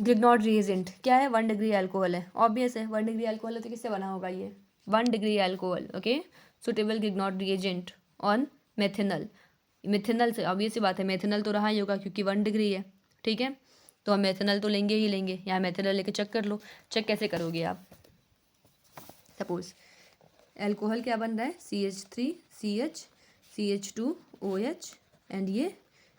ग्रिग्नॉड रिएजेंट क्या है, 1 डिग्री अल्कोहल है, ऑब्वियस है 1 डिग्री अल्कोहल है तो किससे बना होगा ये 1 degree alcohol. Okay, suitable Grignard reagent on methanal से, ऑब्वियस सी बात है मेथिनल तो रहा ही होगा क्योंकि 1 डिग्री है, ठीक है। तो हम मेथिनल तो लेंगे ही लेंगे, यहाँ मेथिनल लेके चेक कर लो। चेक कैसे करोगे आप, सपोज अल्कोहल क्या बन रहा है CH3CH CH2OH एंड ये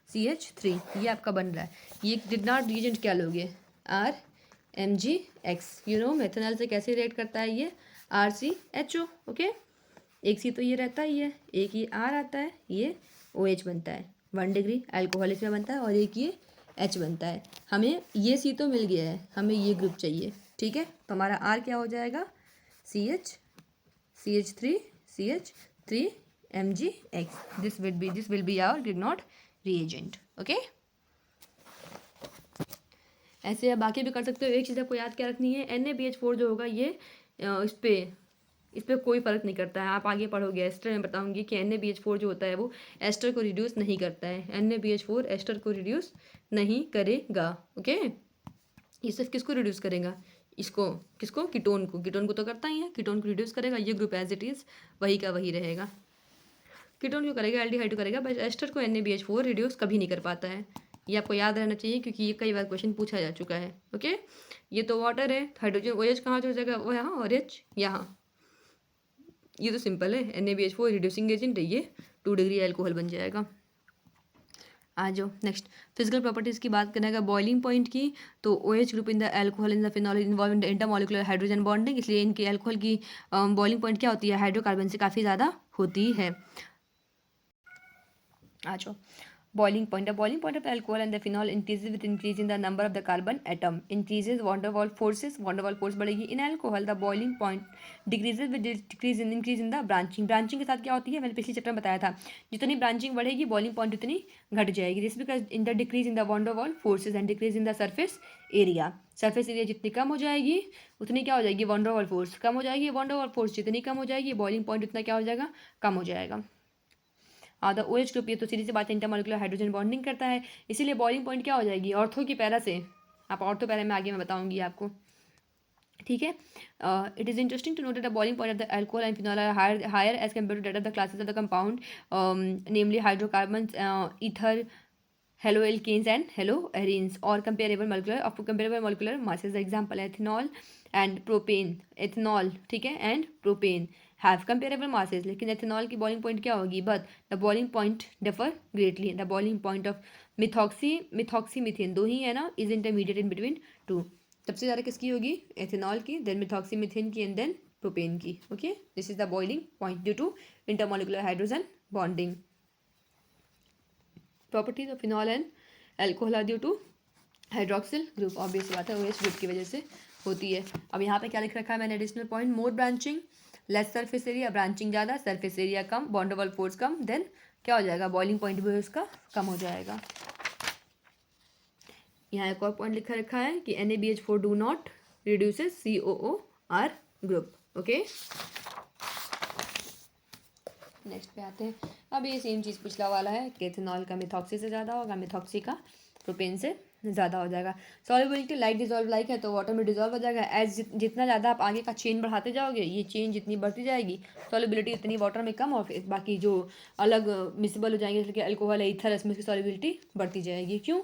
CH3, ये आपका बन रहा है। ये ग्रिग्नॉड रिएजेंट क्या लोगे RMgX, यू नो मेथिनल से कैसे रिएक्ट करता है ये RCHO। ओके, एक सी तो ये रहता ही है, एक ये R आता है, ये OH बनता है, 1 डिग्री अल्कोहल इसमें बनता है, और एक ये H बनता है। हमें ये सी तो मिल गया है, हमें ये ग्रुप चाहिए, ठीक है। तो हमारा R क्या हो जाएगा CH3CH3Mgx. This will be our Grignard reagent. Okay, ऐसे आप बाकी भी कर सकते हो। एक चीज़ आपको याद क्या रखनी है, NaBH4 जो होगा ये इस पर कोई फ़र्क नहीं करता है। आप आगे पढ़ोगे एस्टर में बताऊंगी कि NaBH4 जो होता है वो एस्टर को रिड्यूस नहीं करता है। NaBH4 एस्टर को रिड्यूस नहीं करेगा। ओके, ये सिर्फ किसको रिड्यूस करेगा, इसको, किसको, कीटोन को। कीटोन को तो करता ही है, कीटोन को रिड्यूस करेगा। ये ग्रुप एज इट इज़ वही का वही रहेगा। कीटोन क्यों करेगा, एल्डिहाइड करेगा, बस एस्टर को NaBH4 रिड्यूस कभी नहीं कर पाता है। ये आपको याद रहना चाहिए क्योंकि ये कई बार क्वेश्चन पूछा जा चुका है। ओके, ये तो वाटर है, हाइड्रोजन OH कहाँ हो जाएगा, वो यहाँ, और H यहाँ। ये तो सिंपल है, NaBH4 रिड्यूसिंग एजेंट है, ये 2 डिग्री एल्कोहल बन जाएगा। आ जाओ नेक्स्ट, फिजिकल प्रॉपर्टीज़ की बात करेंगे बॉइलिंग पॉइंट की, तो OH group in the alcohol in the phenol involve in the intermolecular hydrogen bonding, इसलिए इनकी एल्कोहल की बॉइलिंग पॉइंट क्या होती है, हाइड्रोकार्बन से काफ़ी ज़्यादा होती है। आ जाओ, boiling point. The boiling point of the alcohol and the phenol increases with increase in the number of the carbon atom. Increases van der Waals forces. Van der Waals force बढ़ेगी. In alcohol the boiling point decreases with decrease in increase in the branching. Branching के साथ क्या होती है, मैंने पिछले chapter में बताया था, जितनी ब्रांचिंग बढ़ेगी बॉइलिंग पॉइंट उतनी घट जाएगी। This because in the decrease in the van der Waals forces and decrease in the surface area. Surface area जितनी कम हो जाएगी उतनी क्या हो जाएगी, van der Waals फोर्स कम हो जाएगी। van der Waals फोर्स जितनी कम हो जाएगी बॉइलिंग पॉइंट उतना क्या हो जाएगा, कम हो जाएगा। द OH ग्रुप, ये तो सीधी सी बात है, इंटरमॉलिकुलर हाइड्रोजन बॉन्डिंग करता है, इसीलिए बॉइलिंग पॉइंट क्या हो जाएगी, ऑर्थो की पैरा से। आप ऑर्थो पैरा में आगे मैं बताऊंगी आपको, ठीक है। It is interesting to note that the boiling point of the alcohol and phenol are higher as compare to that of the classes of the compound, namely hydrocarbons, ether, halo alkanes and halo arenes, और comparable molecular masses. Example ethanol and propane, ethanol ठीक है and propane have comparable masses, लेकिन ethanol की boiling point क्या होगी, but the boiling point differ greatly. The boiling point of methoxy methane, दो ही है ना, is intermediate in between two. सबसे ज़्यादा किसकी होगी, एथेनॉल की, देन मिथॉक्सी मीथेन की, एंड देन प्रोपेन की। Okay, this is the boiling point due to intermolecular hydrogen bonding. Properties of phenol and alcohol are due to hydroxyl group, obvious बात है OH group की वजह से होती है। अब यहाँ पे क्या लिख रखा है मैंने, additional point, more branching less surface area, branching ज़्यादा सरफेस एरिया कम, van der Waals फोर्स कम, देन क्या हो जाएगा, बॉइलिंग पॉइंट भी उसका कम हो जाएगा। यहाँ एक और पॉइंट लिखा रखा है कि NaBH4 do not reduces COOR group. Okay, next पे आते हैं। अब ये सेम चीज़ पिछला वाला है कि एथेनॉल का मिथॉक्सी से ज़्यादा होगा, मिथॉक्सी का प्रोपेन से ज़्यादा हो जाएगा। सॉल्युबिलिटी लाइक डिजॉल्व लाइक है तो वाटर में डिजॉल्व हो जाएगा। एज जितना ज़्यादा आप आगे का चेन बढ़ाते जाओगे, ये चेन जितनी बढ़ती जाएगी सॉल्युबिलिटी उतनी वाटर में कम, और फिर बाकी जो अलग मिसिबल हो जाएंगे जैसे कि अल्कोहल है, ईथर, इसमें उसकी सॉल्युबिलिटी बढ़ती जाएगी। क्यों,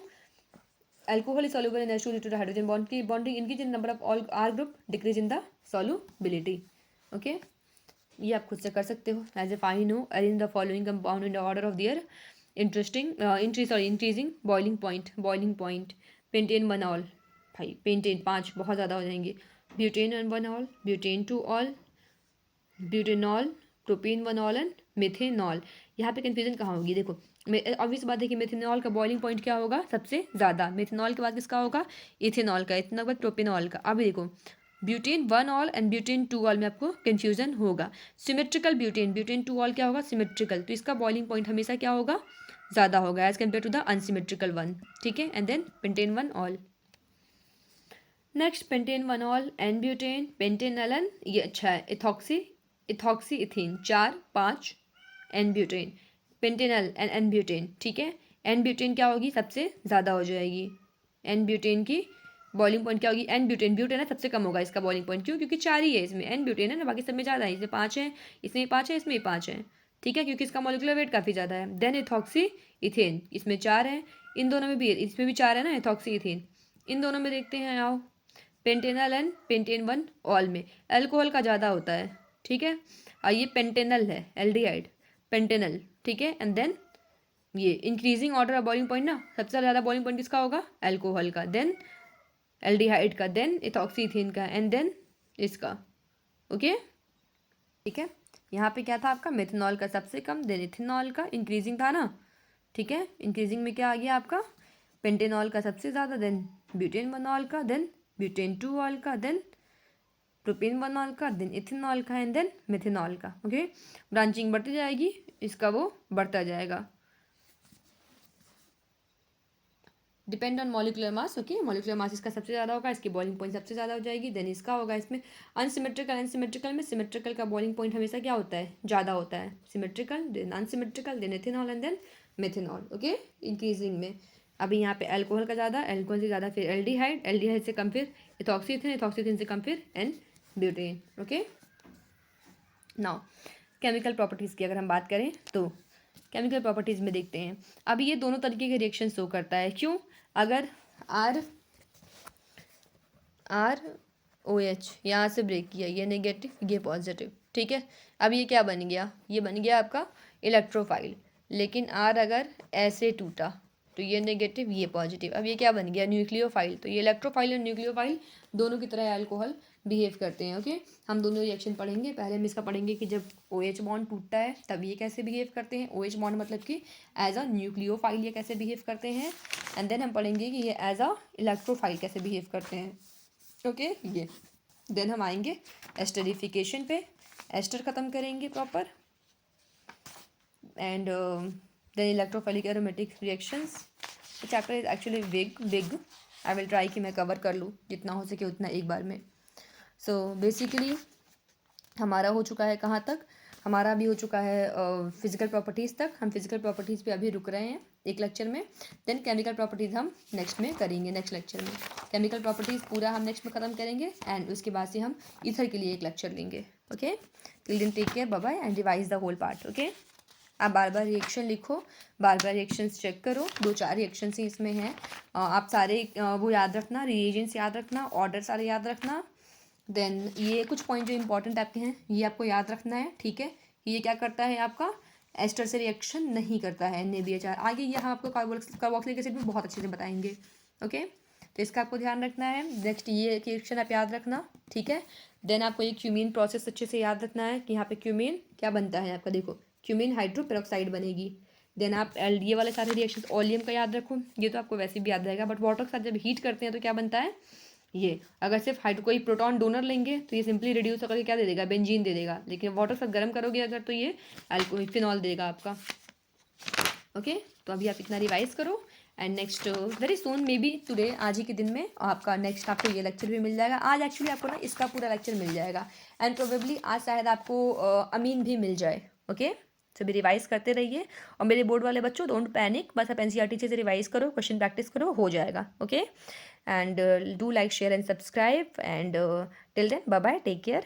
alcohol is soluble in H2 due to hydrogen bond की bonding, increase in number of all R group, decrease in the solubility. Okay, ये आप खुद से कर सकते हो। As a fine no arrange the following compound in the order of their increasing boiling point. Pentane 1 ol, भाई pentane 5 बहुत ज़्यादा हो जाएंगे। Butane 1 ol, butane 2 ol, butanol, propane 1 all and methanol. यहाँ पे कन्फ्यूजन कहाँ होगी, देखो ऑब्वियस बात है कि मेथेनॉल का बॉइलिंग पॉइंट क्या होगा, सबसे ज़्यादा। मेथेनॉल के बाद किसका होगा, इथेनॉल का, इतना के बाद प्रोपेनॉल का। अभी देखो butane 1 all and butane 2 all में आपको कन्फ्यूजन होगा। सिमेट्रिकल ब्यूटेन 2 ऑल क्या होगा, सिमेट्रिकल, तो इसका बॉइलिंग पॉइंट हमेशा क्या होगा, ज़्यादा होगा as compare to the unsymmetrical one. ठीक है, and then pentane 1 ol. Next pentane 1 ol, n butane, pentanal, ये अच्छा है, ethoxy ethene 4 5, n butane, pentanal and n butane. ठीक है, एन ब्यूटेन क्या होगी, सबसे ज़्यादा हो जाएगी। एन ब्यूटेन की बॉइलिंग पॉइंट क्या होगी, एन ब्यूटेन है सबसे कम होगा इसका बॉइलिंग पॉइंट। क्यों, क्योंकि 4 ही है इसमें, एन ब्यूटेन है ना, बाकी सब में ज़्यादा है, इसमें 5 है, इसमें 5 है, इसमें 5 है। ठीक है, क्योंकि इसका मॉलिक्यूलर वेट काफ़ी ज़्यादा है। देन इथॉक्सी इथेन, इसमें 4 है, इन दोनों में भी, इसमें भी 4 है ना, इथॉक्सी इथेन। इन दोनों में देखते हैं, आओ पेंटेनल एंड पेंटेन 1 ऑल में अल्कोहल का ज़्यादा होता है। ठीक है, और ये पेंटेनल है, एल्डिहाइड पेंटेनल। ठीक है, एंड देन ये increasing order of boiling point ना, सबसे ज़्यादा बॉइलिंग पॉइंट किसका होगा, अल्कोहल का, देन एल्डिहाइड का, देन इथॉक्सीथेन का, एंड देन इसका। ओके, ठीक है, यहाँ पे क्या था आपका, मेथनॉल का सबसे कम, देन इथेनॉल का, इंक्रीजिंग था ना। ठीक है, इंक्रीजिंग में क्या आ गया आपका, पेंटेनॉल का सबसे ज़्यादा, देन ब्यूटेन 1 ऑल का, देन ब्यूटेन 2 ऑल का, देन प्रोपेन 1 का, देन इथेनॉल का एंड देन मिथेनॉल का। ओके, ब्रांचिंग बढ़ती जाएगी, इसका वो बढ़ता जाएगा। Depend on molecular mass. Okay, molecular mass इसका सबसे ज़्यादा होगा, इसकी बॉइलिंग पॉइंट सबसे ज़्यादा हो जाएगी, देन इसका होगा। इसमें अनसिमेट्रिकल, अनसिमेट्रिकल में सिमेट्रिकल का बॉइलिंग पॉइंट हमेशा क्या होता है, ज़्यादा होता है। Symmetrical, then unsymmetrical, then ethanol and then methanol. Okay, increasing में अभी यहाँ पे अल्कोहल का ज़्यादा, अल्कोहल से ज़्यादा फिर एल्डिहाइड, एल्डिहाइड से कम फिर इथॉक्सीथेन, इथॉक्सीथेन से कम फिर n butane. Okay, now chemical properties की अगर हम बात करें तो केमिकल प्रॉपर्टीज़ में देखते हैं। अभी ये दोनों तरीके के रिएक्शन शो करता है। क्यों? अगर आर ओ एच यहाँ से ब्रेक किया, ये नेगेटिव ये पॉजिटिव, ठीक है। अब ये क्या बन गया, ये बन गया आपका इलेक्ट्रोफाइल। लेकिन आर अगर ऐसे टूटा तो ये नेगेटिव ये पॉजिटिव, अब ये क्या बन गया, न्यूक्लियोफाइल। तो ये इलेक्ट्रोफाइल और न्यूक्लियोफाइल दोनों की तरह अल्कोहल बिहेव करते हैं। ओके, हम दोनों रिएक्शन पढ़ेंगे। पहले हम इसका पढ़ेंगे कि जब ओ एच बॉन्ड टूटता है तब ये कैसे बिहेव करते हैं। ओ एच बॉन्ड मतलब कि एज अ न्यूक्लियोफाइल ये कैसे बिहेव करते हैं, एंड देन हम पढ़ेंगे कि ये एज अ इलेक्ट्रोफाइल कैसे बिहेव करते हैं। ओके, ये देन हम आएंगे एस्टरिफिकेशन पे, एस्टर ख़त्म करेंगे proper, and then electrophilic aromatic reactions. Chapter is actually big. I will try कि मैं कवर कर लूँ जितना हो सके उतना एक बार में। सो बेसिकली हमारा हो चुका है कहाँ तक, हमारा अभी हो चुका है फिजिकल प्रॉपर्टीज़ तक। हम फिजिकल प्रॉपर्टीज़ पे अभी रुक रहे हैं एक लेक्चर में, देन केमिकल प्रॉपर्टीज़ हम नेक्स्ट में करेंगे, नेक्स्ट लेक्चर में। केमिकल प्रॉपर्टीज़ पूरा हम नेक्स्ट में ख़त्म करेंगे, एंड उसके बाद से हम ईथर के लिए एक लेक्चर लेंगे। Okay, till then take care, bye bye, and revise the whole part. Okay, आप बार बार रिएक्शन लिखो, बार बार रिएक्शंस चेक करो। 2-4 रिएक्शंस ही इसमें हैं, आप सारे वो याद रखना, रिएजेंट्स याद रखना, ऑर्डर सारे याद रखना। देन ये कुछ पॉइंट जो इंपॉर्टेंट आपके हैं ये आपको याद रखना है, ठीक है। ये क्या करता है आपका, एस्टर से रिएक्शन नहीं करता है NaBH। आगे ये हम आपको कार्बोक्सिलिक एसिड में बहुत अच्छे से बताएंगे। ओके, तो इसका आपको ध्यान रखना है। नेक्स्ट ये रिएक्शन आप याद रखना, ठीक है। देन आपको ये क्यूमीन प्रोसेस अच्छे से याद रखना है कि यहाँ पे क्यूमीन क्या बनता है आपका, देखो क्यूमीन हाइड्रोपेरोक्साइड बनेगी। देन आप ये वाले सारे रिएक्शन ओलियम का याद रखो, ये तो आपको वैसे भी याद रहेगा, बट वाटर के साथ जब हीट करते हैं तो क्या बनता है, ये अगर सिर्फ कोई प्रोटॉन डोनर लेंगे तो ये सिंपली रिड्यूस होकर क्या दे देगा, बेंजीन दे देगा। लेकिन वाटर से गर्म करोगे अगर तो ये फिनॉल देगा आपका। ओके, तो अभी आप इतना रिवाइज करो, and next very soon may be today, आज ही के दिन में आपका नेक्स्ट आपको ये लेक्चर भी मिल जाएगा। आज एक्चुअली आपको ना इसका पूरा लेक्चर मिल जाएगा, एंड प्रोबेबली आज शायद आपको अमीन भी मिल जाए। ओके, सभी रिवाइज करते रहिए, और मेरे बोर्ड वाले बच्चों डोंट पैनिक, बस आप NCERT से रिवाइज करो, क्वेश्चन प्रैक्टिस करो, हो जाएगा। Okay, and do like, share and subscribe, and till then bye bye, take care.